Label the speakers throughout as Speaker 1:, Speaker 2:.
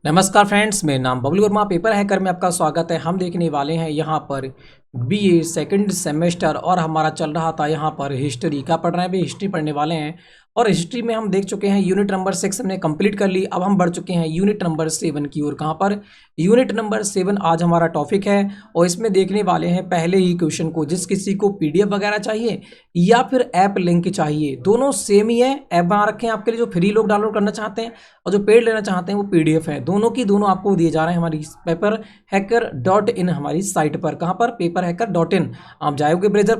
Speaker 1: नमस्कार फ्रेंड्स, मेरा नाम बबलू वर्मा। पेपर हैकर में आपका स्वागत है। हम देखने वाले हैं यहाँ पर बीए सेकंड सेमेस्टर और हमारा चल रहा था यहाँ पर हिस्ट्री का पढ़ रहे हैं। अभी हिस्ट्री पढ़ने वाले हैं और हिस्ट्री में हम देख चुके हैं यूनिट नंबर 6 हमने कंप्लीट कर ली। अब हम बढ़ चुके हैं यूनिट नंबर 7 की ओर। कहाँ पर? यूनिट नंबर 7 आज हमारा टॉपिक है और इसमें देखने वाले हैं पहले ही क्वेश्चन को। जिस किसी को पीडीएफ वगैरह चाहिए या फिर ऐप लिंक चाहिए, दोनों सेम ही है। ऐप बना रखे हैं आपके लिए, जो फ्री लोग डाउनलोड करना चाहते हैं और जो पेड लेना चाहते हैं वो पीडीएफ है। दोनों की दोनों आपको दिए जा रहे हैं हमारी paperhacker.in हमारी साइट पर। कहाँ पर? paperhacker.in। आप जाओगे ब्राउजर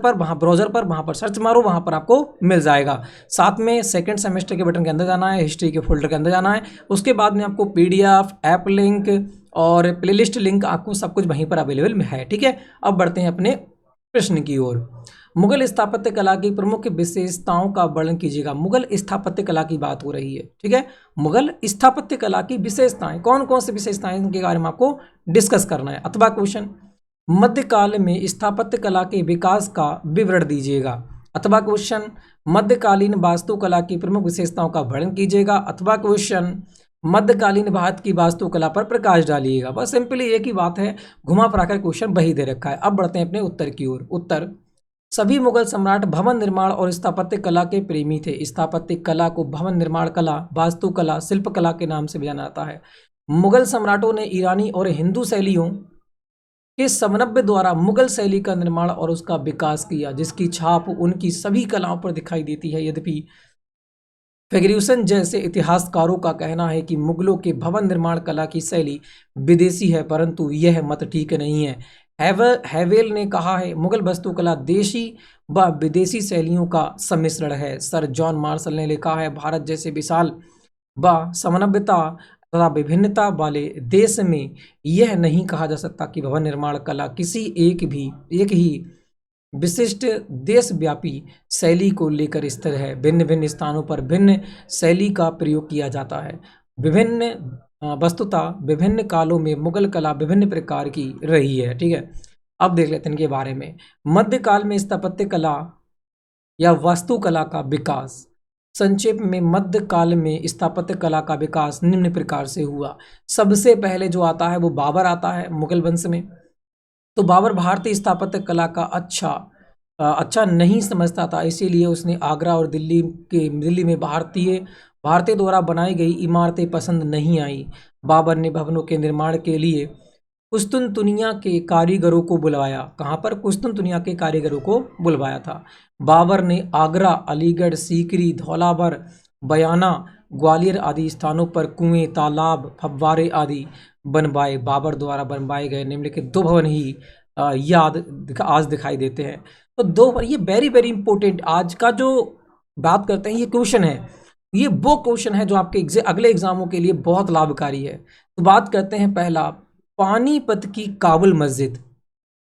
Speaker 1: पर वहाँ पर सर्च मारो, वहाँ पर आपको मिल जाएगा। साथ में सेकंड सेमेस्टर के बटन के अंदर जाना है, हिस्ट्री के फोल्डर के अंदर जाना है। उसके बाद में आपको पीडीएफ, ऐप लिंक और प्लेलिस्ट लिंक आपको सब कुछ वहीं पर अवेलेबल है। ठीक है, अब बढ़ते हैं अपने प्रश्न की ओर। मुगल स्थापत्य कला की प्रमुख विशेषताओं का वर्णन कीजिएगा। मुगल स्थापत्य कला की बात हो रही है। ठीक है, मुगल स्थापत्य कला की विशेषताएं, कौन कौन सी विशेषताएं के बारे में आपको डिस्कस करना है। अथवा क्वेश्चन, मध्यकाल में स्थापत्य कला के विकास का विवरण दीजिएगा। अथवा क्वेश्चन, मध्यकालीन वास्तुकला की प्रमुख विशेषताओं का वर्णन कीजिएगा। अथवा क्वेश्चन, मध्यकालीन भारत की वास्तुकला पर प्रकाश डालिएगा। बस सिंपली एक ही बात है, घुमा फिराकर क्वेश्चन वही दे रखा है। अब बढ़ते हैं अपने उत्तर की ओर। उत्तर, सभी मुगल सम्राट भवन निर्माण और स्थापत्य कला के प्रेमी थे। स्थापत्य कला को भवन निर्माण कला, वास्तुकला, शिल्प कला के नाम से भी जाना जाता है। मुगल सम्राटों ने ईरानी और हिंदू शैलियों के समन्वय द्वारा मुगल शैली का निर्माण और उसका विकास किया, जिसकी छाप उनकी सभी कलाओं पर दिखाई देती है। यद्यपि फर्ग्यूसन जैसे इतिहासकारों का कहना है कि मुगलों के भवन निर्माण कला की शैली विदेशी है, परंतु यह मत ठीक नहीं है। हैवेल ने कहा है, मुगल वास्तुकला देशी व विदेशी शैलियों का सम्मिश्रण है। सर जॉन मार्शल ने लिखा है, भारत जैसे विशाल व समन्विता तथा विभिन्नता वाले देश में यह नहीं कहा जा सकता कि भवन निर्माण कला किसी एक ही विशिष्ट देशव्यापी शैली को लेकर स्थिर है। भिन्न भिन्न स्थानों पर भिन्न शैली का प्रयोग किया जाता है। वस्तुतः विभिन्न कालों में मुगल कला विभिन्न प्रकार की रही है। ठीक है, अब देख लेते हैं इनके बारे में। मध्यकाल में स्थापत्य कला या वास्तुकला का विकास। संक्षेप में, मध्यकाल में स्थापत्य कला का विकास निम्न प्रकार से हुआ। सबसे पहले जो आता है वो बाबर आता है मुगल वंश में। तो बाबर भारतीय स्थापत्य कला का अच्छा नहीं समझता था, इसीलिए उसने आगरा और दिल्ली में भारतीय द्वारा बनाई गई इमारतें पसंद नहीं आई। बाबर ने भवनों के निर्माण के लिए कुस्तुनतुनिया के कारीगरों को बुलवाया। कहाँ पर? कुस्तुनतुनिया के कारीगरों को बुलवाया था। बाबर ने आगरा, अलीगढ़, सीकरी, धौलावर, बयाना, ग्वालियर आदि स्थानों पर कुएं, तालाब, फव्वारे आदि बनवाए। बाबर द्वारा बनवाए गए निम्नलिखित दो भवन ही आज दिखाई देते हैं। तो दो, ये वेरी वेरी इंपॉर्टेंट आज का जो बात करते हैं ये क्वेश्चन है, ये वो क्वेश्चन है जो आपके अगले एग्जामों के लिए बहुत लाभकारी है। तो बात करते हैं पहला, पानीपत की काबुल मस्जिद।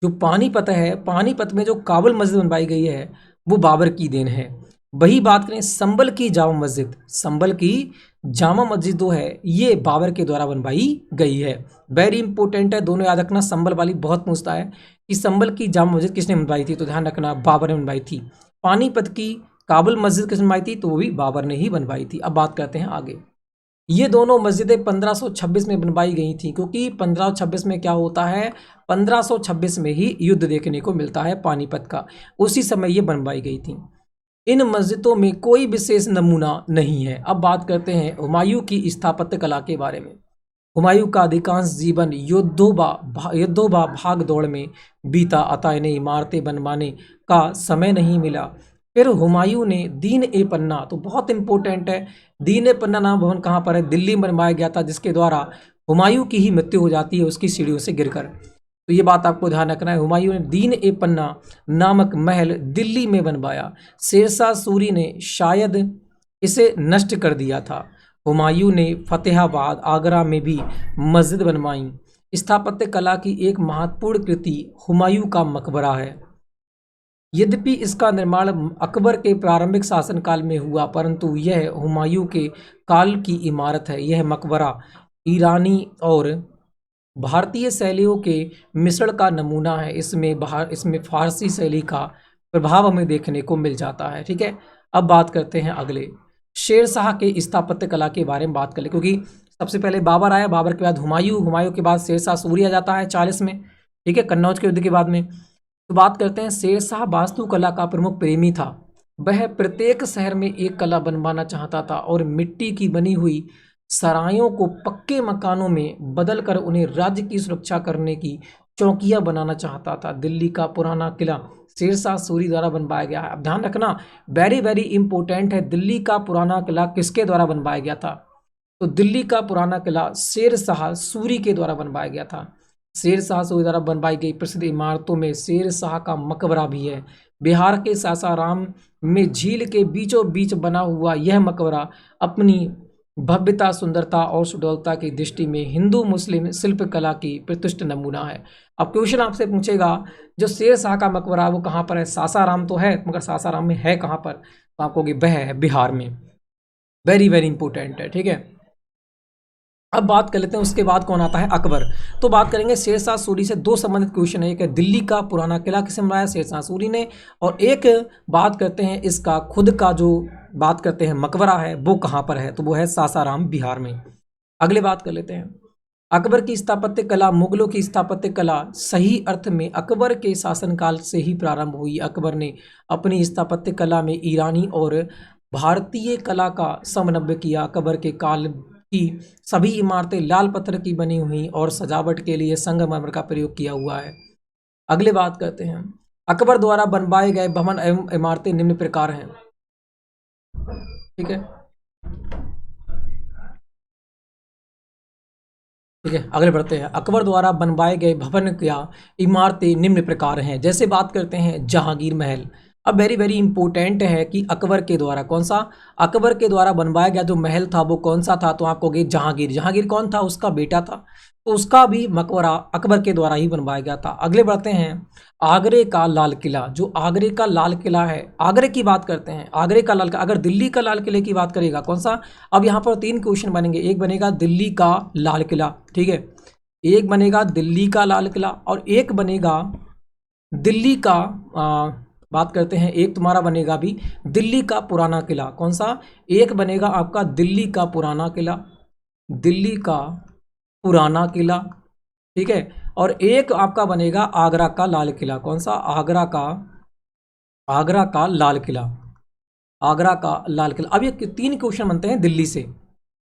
Speaker 1: जो पानीपत है, पानीपत में जो काबुल मस्जिद बनवाई गई है वो बाबर की देन है। वही बात करें संभल की जामा मस्जिद, संभल की जामा मस्जिद जो है ये बाबर के द्वारा बनवाई गई है। वेरी इंपॉर्टेंट है, दोनों याद रखना। संभल वाली बहुत पूछता है कि संभल की जामा मस्जिद किसने बनवाई थी, तो ध्यान रखना बाबर ने बनवाई थी। पानीपत की काबुल मस्जिद किसने बनवाई थी, तो वो भी बाबर ने ही बनवाई थी। अब बात करते हैं आगे। ये दोनों मस्जिदें 1526 में बनवाई गई थी, क्योंकि 1526 में क्या होता है, 1526 में ही युद्ध देखने को मिलता है पानीपत का, उसी समय ये बनवाई गई थी। इन मस्जिदों में कोई विशेष नमूना नहीं है। अब बात करते हैं हुमायूं की स्थापत्य कला के बारे में। हुमायूं का अधिकांश जीवन युद्धों भाग दौड़ में बीता, अतः इन्हें इमारतें बनवाने का समय नहीं मिला। फिर हुमायूं ने दीन ए पन्ना, तो बहुत इंपॉर्टेंट है, दीन ए पन्ना नाम भवन कहाँ पर है, दिल्ली में बनवाया गया था, जिसके द्वारा हुमायूं की ही मृत्यु हो जाती है उसकी सीढ़ियों से गिरकर। तो ये बात आपको ध्यान रखना है। हुमायूं ने दीन ए पन्ना नामक महल दिल्ली में बनवाया। शेरशाह सूरी ने शायद इसे नष्ट कर दिया था। हुमायूं ने फतेहाबाद, आगरा में भी मस्जिद बनवाई। स्थापत्य कला की एक महत्वपूर्ण कृति हुमायूं का मकबरा है। यद्यपि इसका निर्माण अकबर के प्रारंभिक शासनकाल में हुआ, परंतु यह हुमायूं के काल की इमारत है। यह मकबरा ईरानी और भारतीय शैलियों के मिश्रण का नमूना है। इसमें फारसी शैली का प्रभाव हमें देखने को मिल जाता है। ठीक है, अब बात करते हैं अगले, शेरशाह के स्थापत्य कला के बारे में बात कर ले, क्योंकि सबसे पहले बाबर आया, बाबर के बाद हुमायूं, हुमायूं के बाद शेरशाह सूरी आ जाता है 40 में, ठीक है, कन्नौज के युद्ध के बाद में। तो बात करते हैं, शेरशाह वास्तुकला का प्रमुख प्रेमी था। वह प्रत्येक शहर में एक कला बनवाना चाहता था और मिट्टी की बनी हुई सरायों को पक्के मकानों में बदलकर उन्हें राज्य की सुरक्षा करने की चौकियां बनाना चाहता था। दिल्ली का पुराना किला शेरशाह सूरी द्वारा बनवाया गया है। अब ध्यान रखना, वेरी वेरी इंपॉर्टेंट है, दिल्ली का पुराना किला किसके द्वारा बनवाया गया था? तो दिल्ली का पुराना किला शेरशाह सूरी के द्वारा बनवाया गया था। शेरशाह सूरी द्वारा बनवाई गई प्रसिद्ध इमारतों में शेरशाह का मकबरा भी है। बिहार के सासाराम में झील के बीचों बीच बना हुआ यह मकबरा अपनी भव्यता, सुंदरता और सुडौलता की दृष्टि में हिंदू मुस्लिम शिल्पकला की प्रतिष्ठित नमूना है। अब क्वेश्चन आपसे पूछेगा, जो शेरशाह का मकबरा वो कहाँ पर है? सासाराम तो है, मगर सासाराम में है कहाँ पर? तो आप कहोगे वह है बिहार में। वेरी वेरी इंपॉर्टेंट है, ठीक है। अब बात कर लेते हैं उसके बाद कौन आता है? अकबर। तो बात करेंगे शेरशाह सूरी से दो संबंधित क्वेश्चन है, एक है दिल्ली का पुराना किला किसने बनवाया? शेरशाह सूरी ने। और एक बात करते हैं इसका खुद का जो बात करते हैं मकबरा है वो कहाँ पर है? तो वो है सासाराम बिहार में। अगले बात कर लेते हैं, अकबर की स्थापत्य कला। मुगलों की स्थापत्य कला सही अर्थ में अकबर के शासनकाल से ही प्रारंभ हुई। अकबर ने अपनी स्थापत्य कला में ईरानी और भारतीय कला का समन्वय किया। अकबर के काल की सभी इमारतें लाल पत्थर की बनी हुई और सजावट के लिए संगमरमर का प्रयोग किया हुआ है। अगले बात करते हैं, अकबर द्वारा बनवाए गए भवन एवं इमारतें निम्न प्रकार हैं, ठीक है, ठीक है। अगले बढ़ते हैं, अकबर द्वारा बनवाए गए भवन या इमारतें निम्न प्रकार हैं। जैसे बात करते हैं जहांगीर महल। अब वेरी वेरी इंपॉर्टेंट है कि अकबर के द्वारा कौन सा? अकबर के द्वारा बनवाया गया जो महल था वो कौन सा था? तो आप कहोगे जहांगीर। जहांगीर कौन था? उसका बेटा था, तो उसका भी मकबरा अकबर के द्वारा ही बनवाया गया था। अगले बढ़ते हैं, आगरे का लाल किला। जो आगरे का लाल किला है, आगरे की बात करते हैं, आगरे का लाल किला। अगर दिल्ली का लाल किले की बात करेगा कौन सा? अब यहाँ पर तीन क्वेश्चन बनेंगे, एक बनेगा दिल्ली का लाल किला, ठीक है, एक बनेगा दिल्ली का लाल किला और एक बनेगा दिल्ली का बात करते हैं, एक तुम्हारा बनेगा भी दिल्ली का पुराना किला। कौन सा? एक बनेगा आपका दिल्ली का पुराना किला, दिल्ली का पुराना किला, ठीक है, और एक आपका बनेगा आगरा का लाल किला। कौन सा? आगरा का लाल किला, आगरा का लाल किला। अब ये तीन क्वेश्चन बनते हैं दिल्ली से।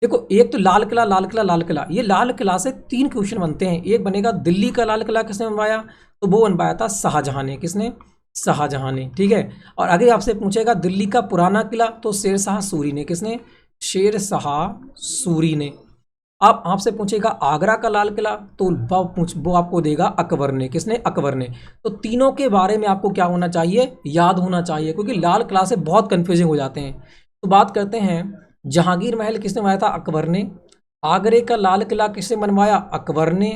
Speaker 1: देखो, एक तो लाल किला, लाल किला, लाल किला, ये लाल किला से तीन क्वेश्चन बनते हैं। एक बनेगा दिल्ली का लाल किला किसने बनवाया? तो वो बनवाया था शाहजहां ने। किसने? शाहजहां ने, ठीक है। और आगे आपसे पूछेगा दिल्ली का पुराना किला, तो शेरशाह सूरी ने। किसने? शेरशाह सूरी ने। अब आपसे पूछेगा आगरा का लाल किला, तो वो आपको देगा अकबर ने। किसने? अकबर ने। तो तीनों के बारे में आपको क्या होना चाहिए? याद होना चाहिए, क्योंकि लाल किला से बहुत कंफ्यूजिंग हो जाते हैं। तो बात करते हैं, जहांगीर महल किसने बनवाया था? अकबर ने। आगरे का लाल किला किसने बनवाया? अकबर ने।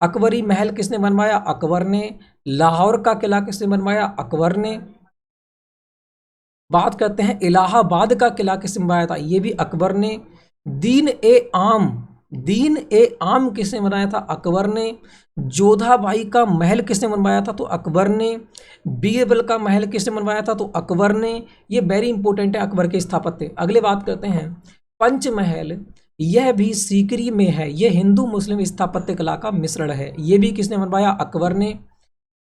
Speaker 1: अकबरी महल किसने बनवाया? अकबर ने। लाहौर का किला किसने बनवाया? अकबर ने। बात करते हैं इलाहाबाद का किला किसने बनवाया था? ये भी अकबर ने। दीन ए आम किसने बनाया था? अकबर ने। जोधाबाई का महल किसने बनवाया था? तो अकबर ने। बीरबल का महल किसने बनवाया था? तो अकबर ने। ये वेरी इंपॉर्टेंट है अकबर के स्थापत्य। अगले बात करते हैं, पंचमहल, यह भी सीकरी में है। यह हिंदू मुस्लिम स्थापत्य कला का मिश्रण है। यह भी किसने बनवाया? अकबर ने।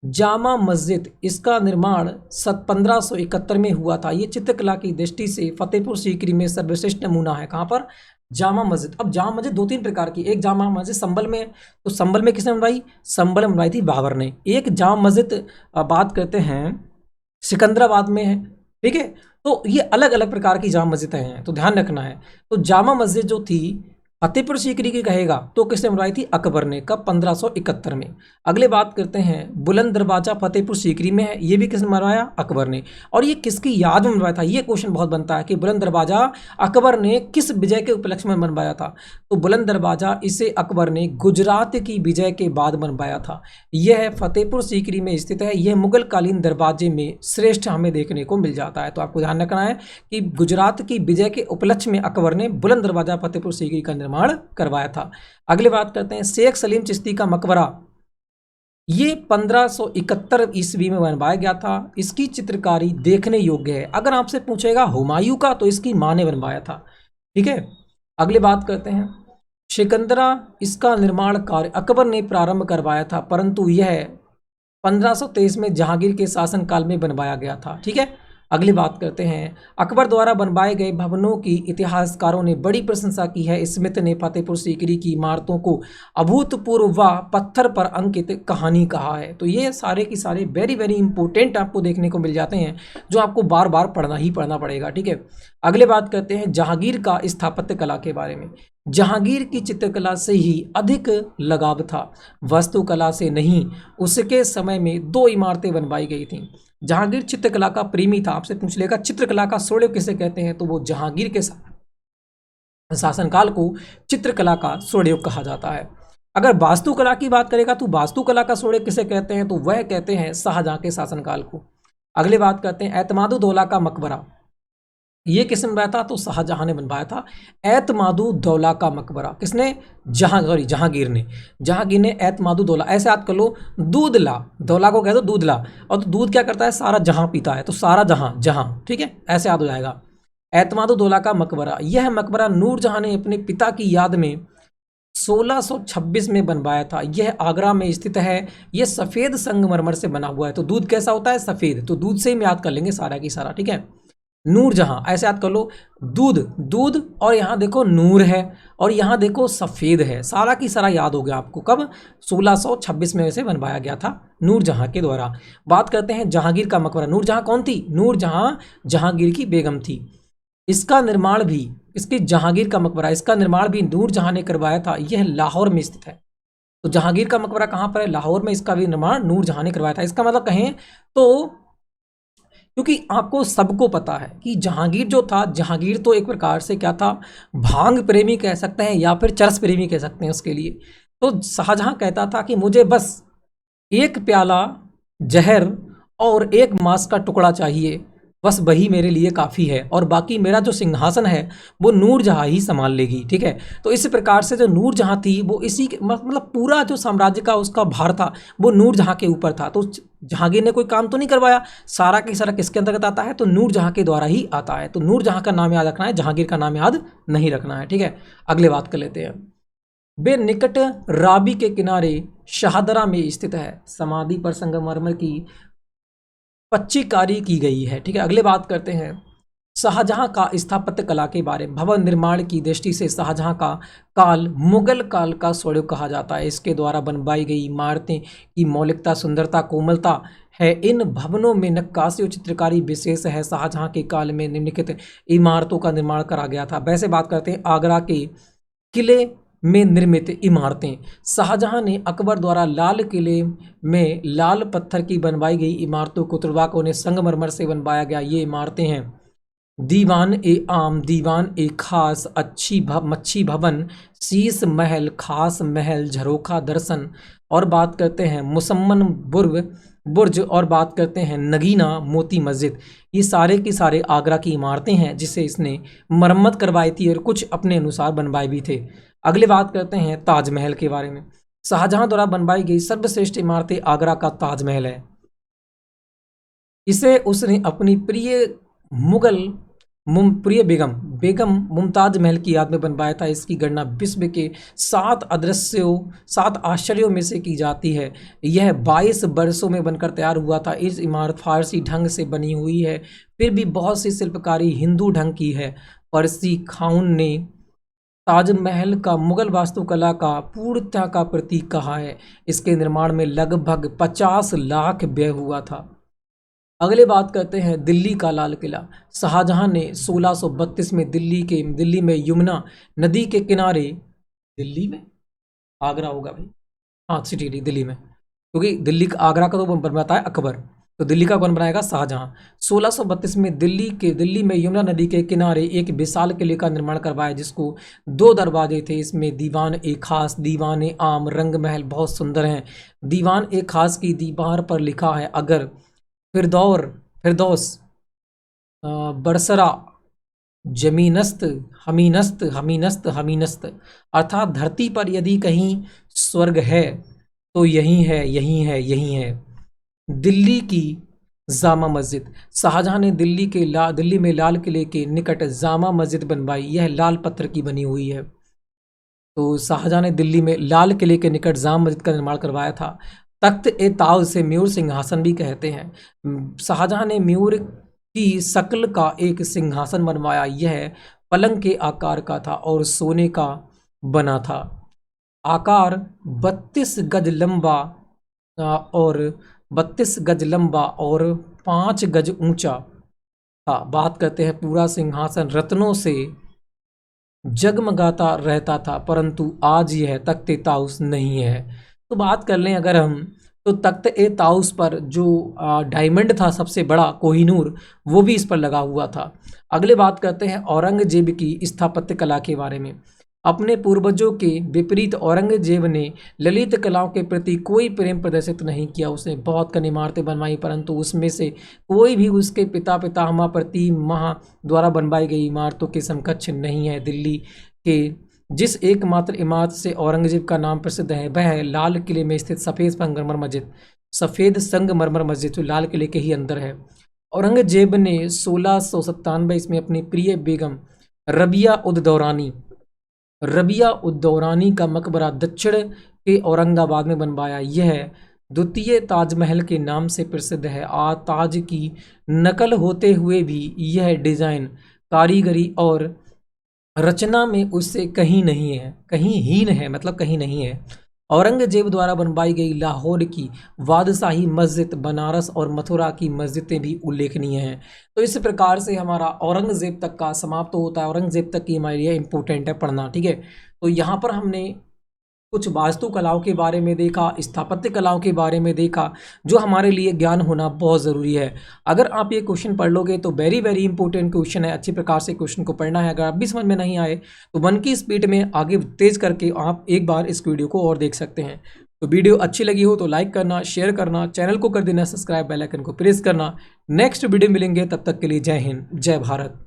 Speaker 1: जामा मस्जिद, इसका निर्माण 1571 में हुआ था। ये चित्रकला की दृष्टि से फतेहपुर सीकरी में सर्वश्रेष्ठ नमूना है। कहाँ पर? जामा मस्जिद। अब जामा मस्जिद दो तीन प्रकार की, एक जामा मस्जिद संभल में, तो संभल में किसने बनवाई? संभल में बनवाई थी बाबर ने। एक जामा मस्जिद बात करते हैं सिकंदराबाद में है, ठीक है। तो ये अलग अलग प्रकार की जामा मस्जिदें हैं, तो ध्यान रखना है। तो जामा मस्जिद जो थी फतेहपुर सीकरी की कहेगा तो किसने बनवाई थी? अकबर ने। कब? 1571 में। अगले बात करते हैं, बुलंद दरवाजा फतेहपुर सीकरी में है। ये भी किसने बनवाया? अकबर ने। और ये किसकी याद में बनवाया था? ये क्वेश्चन बहुत बनता है कि बुलंद दरवाजा अकबर ने किस विजय के उपलक्ष्य में बनवाया था? तो बुलंद दरवाजा इसे अकबर ने गुजरात की विजय के बाद बनवाया था। यह फतेहपुर सीकरी में स्थित है। यह मुगल कालीन दरवाजे में श्रेष्ठ हमें देखने को मिल जाता है। तो आपको ध्यान रखना है कि गुजरात की विजय के उपलक्ष्य में अकबर ने बुलंद दरवाजा फतेहपुर सीकरी का निर्माण करवाया था। अगले बात करते हैं, शेख सलीम चिश्ती का मकबरा, ये 1571 ईस्वी में बनवाया गया था। इसकी चित्रकारी देखने योग्य है। अगर आपसे पूछेगा हुमायूं का, तो इसकी मां ने बनवाया था, ठीक है। अगले बात करते हैं, सिकंदरा इसका निर्माण कार्य अकबर ने प्रारंभ करवाया था, परंतु यह 1523 में जहांगीर के शासनकाल में बनवाया गया था। ठीक है, अगली बात करते हैं। अकबर द्वारा बनवाए गए भवनों की इतिहासकारों ने बड़ी प्रशंसा की है। स्मिथ ने फतेहपुर सीकरी की इमारतों को अभूतपूर्व व पत्थर पर अंकित कहानी कहा है। तो ये सारे की सारे वेरी वेरी इंपॉर्टेंट आपको देखने को मिल जाते हैं, जो आपको बार बार पढ़ना ही पढ़ना पड़ेगा। ठीक है, अगले बात करते हैं जहांगीर का स्थापत्य कला के बारे में। जहांगीर की चित्रकला से ही अधिक लगाव था, वास्तुकला से नहीं। उसके समय में 2 इमारतें बनवाई गई थीं। जहांगीर चित्रकला का प्रेमी था। आपसे पूछ लेगा चित्रकला का स्वर्णिम किसे कहते हैं, तो वो जहांगीर के शासनकाल को चित्रकला का स्वर्णिम कहा जाता है। अगर वास्तुकला की बात करेगा तो वास्तुकला का स्वर्णिम किसे कहते हैं, तो वह कहते हैं शाहजहां के शासनकाल को। अगले बात करते हैं एतमादुद्दौला का मकबरा। ये किसने बनवाया था, तो शाहजहां ने बनवाया था एतमादुद्दौला का मकबरा। किसने, जहांगीर ने एतमादुद्दौला। ऐसे याद कर लो, दूधला, दौला को कह दो दूधला, और तो दूध क्या करता है, सारा जहां पीता है, तो सारा जहां। ठीक है, ऐसे याद हो जाएगा। एतमादुद्दौला का मकबरा, यह मकबरा नूरजहां ने अपने पिता की याद में 1626 में बनवाया था। यह आगरा में स्थित है। यह सफ़ेद संगमरमर से बना हुआ है। तो दूध कैसा होता है, सफ़ेद, तो दूध से ही हम याद कर लेंगे सारा की सारा। ठीक है, नूरजहां, ऐसे याद कर लो, दूध और यहाँ देखो नूर है, और यहाँ देखो सफ़ेद है, सारा की सारा याद हो गया आपको। कब, 1626 में इसे बनवाया गया था नूरजहां के द्वारा। बात करते हैं जहांगीर का मकबरा। नूरजहां कौन थी, नूरजहां जहांगीर की बेगम थी। इसका निर्माण भी, इसकी जहांगीर का मकबरा, इसका निर्माण भी नूरजहां ने करवाया था। यह लाहौर में स्थित है। तो जहांगीर का मकबरा कहाँ पर है, लाहौर में। इसका भी निर्माण नूरजहां ने करवाया था। इसका मतलब कहें तो, क्योंकि आपको सबको पता है कि जहांगीर जो था, जहांगीर तो एक प्रकार से क्या था, भांग प्रेमी कह सकते हैं या फिर चरस प्रेमी कह सकते हैं उसके लिए। तो शाहजहां कहता था कि मुझे बस 1 प्याला जहर और 1 मांस का टुकड़ा चाहिए, बस वही मेरे लिए काफ़ी है, और बाकी मेरा जो सिंहासन है वो नूरजहां ही संभाल लेगी। ठीक है, तो इस प्रकार से जो नूरजहां थी वो इसी के मतलब पूरा जो साम्राज्य का उसका भार था वो नूरजहां के ऊपर था। तो जहांगीर ने कोई काम तो नहीं करवाया, सारा की सारा किसके अंतर्गत आता है, तो नूरजहां के द्वारा ही आता है। तो नूरजहां का नाम याद रखना है, जहांगीर का नाम याद नहीं रखना है। ठीक है, अगले बात कर लेते हैं। वे निकट रावी के किनारे शाहदरा में स्थित है। समाधि पर संगमरमर की पच्चीकारी की गई है। ठीक है, अगले बात करते हैं शाहजहां का स्थापत्य कला के बारे में। भवन निर्माण की दृष्टि से शाहजहां का काल मुगल काल का स्वर्णिम कहा जाता है। इसके द्वारा बनवाई गई इमारतें की मौलिकता, सुंदरता, कोमलता है। इन भवनों में नक्काशी और चित्रकारी विशेष है। शाहजहां के काल में निम्नलिखित इमारतों का निर्माण करा गया था। वैसे बात करते हैं आगरा के किले में निर्मित इमारतें। शाहजहां ने अकबर द्वारा लाल किले में लाल पत्थर की बनवाई गई इमारतों को तुर्बाकों ने संगमरमर से बनवाया गया। ये इमारतें हैं दीवान ए आम, दीवान ए खास, मच्छी भवन, शीश महल, खास महल, झरोखा दर्शन, और बात करते हैं मुसम्मन बुर्ज, और बात करते हैं नगीना मोती मस्जिद। ये सारे की सारे आगरा की इमारतें हैं जिसे इसने मरम्मत करवाई थी और कुछ अपने अनुसार बनवाए भी थे। अगले बात करते हैं ताजमहल के बारे में। शाहजहां द्वारा बनवाई गई सर्वश्रेष्ठ इमारतें आगरा का ताजमहल है। इसे उसने अपनी प्रिय बेगम मुमताज महल की याद में बनवाया था। इसकी गणना विश्व के 7 आश्चर्यों में से की जाती है। यह 22 वर्षों में बनकर तैयार हुआ था। इस इमारत फारसी ढंग से बनी हुई है, फिर भी बहुत सी शिल्पकारी हिंदू ढंग की है। परसी खाउन ने ताजमहल का मुगल वास्तुकला का पूर्णता का प्रतीक कहा है। इसके निर्माण में लगभग 50 लाख व्यय हुआ था। अगले बात करते हैं दिल्ली का लाल किला। शाहजहां ने 1632 में दिल्ली में यमुना नदी के किनारे, दिल्ली में, आगरा होगा भाई, हाँ सिटी दिल्ली में, क्योंकि दिल्ली का, आगरा का तो बनवाता है अकबर, तो दिल्ली का कौन बनाएगा, शाहजहां। 1632 में दिल्ली में यमुना नदी के किनारे एक विशाल किले का निर्माण करवाया, जिसको 2 दरवाजे थे। इसमें दीवान ए खास, दीवान ए आम, रंग महल बहुत सुंदर हैं। दीवान ए खास की दीवार पर लिखा है, अगर फिरदौस बरसरा जमीनस्त हमीनस्त, अर्थात धरती पर यदि कहीं स्वर्ग है तो यही है। दिल्ली की जामा मस्जिद। शाहजहां ने दिल्ली में लाल किले के निकट जामा मस्जिद बनवाई। यह लाल पत्थर की बनी हुई है। तो शाहजहां ने दिल्ली में लाल किले के निकट जाम मस्जिद का निर्माण करवाया था। तख्त ए ताज से मयूर सिंहासन भी कहते हैं। शाहजहां ने मयूर की शक्ल का एक सिंहासन बनवाया। यह पलंग के आकार का था और सोने का बना था। आकार 32 गज लंबा और 32 गज लंबा और 5 गज ऊंचा था। बात करते हैं पूरा सिंहासन रत्नों से जगमगाता रहता था, परंतु आज यह तख्त ताउस नहीं है। तो बात कर लें अगर हम, तो तख्त ए ताउस पर जो डायमंड था सबसे बड़ा कोहिनूर, वो भी इस पर लगा हुआ था। अगले बात करते हैं औरंगजेब की स्थापत्य कला के बारे में। अपने पूर्वजों के विपरीत औरंगजेब ने ललित कलाओं के प्रति कोई प्रेम प्रदर्शित नहीं किया। उसने बहुत कन इमारतें बनवाई, परंतु उसमें से कोई भी उसके पितामह प्रतिमाह द्वारा बनवाई गई इमारतों के समकक्ष नहीं है। दिल्ली के जिस एकमात्र इमारत से औरंगजेब का नाम प्रसिद्ध है वह है लाल किले में स्थित सफ़ेद संगमरमर मस्जिद। सफ़ेद संगमरमर मस्जिद जो लाल किले के ही अंदर है। औरंगजेब ने 1697 इसमें अपनी प्रिय बेगम रबिया उद दौरानी का मकबरा दक्षिण के औरंगाबाद में बनवाया। यह द्वितीय ताजमहल के नाम से प्रसिद्ध है। ताज की नकल होते हुए भी यह डिज़ाइन, कारीगरी और रचना में उससे कहीं नहीं है, कहीं हीन है, मतलब कहीं नहीं है। औरंगजेब द्वारा बनवाई गई लाहौर की बादशाही मस्जिद, बनारस और मथुरा की मस्जिदें भी उल्लेखनीय हैं। तो इस प्रकार से हमारा औरंगजेब तक का समाप्त होता है। औरंगजेब तक की हमारे लिए इम्पोर्टेंट है पढ़ना, ठीक है। तो यहाँ पर हमने कुछ वास्तु कलाओं के बारे में देखा, स्थापत्य कलाओं के बारे में देखा, जो हमारे लिए ज्ञान होना बहुत ज़रूरी है। अगर आप ये क्वेश्चन पढ़ लोगे तो वेरी वेरी इंपॉर्टेंट क्वेश्चन है। अच्छी प्रकार से क्वेश्चन को पढ़ना है। अगर आप भी समझ में नहीं आए तो 1 की स्पीड में आगे तेज करके आप एक बार इस वीडियो को और देख सकते हैं। तो वीडियो अच्छी लगी हो तो लाइक करना, शेयर करना, चैनल को कर देना सब्सक्राइब, बेल आइकन को प्रेस करना। नेक्स्ट वीडियो मिलेंगे, तब तक के लिए जय हिंद, जय भारत।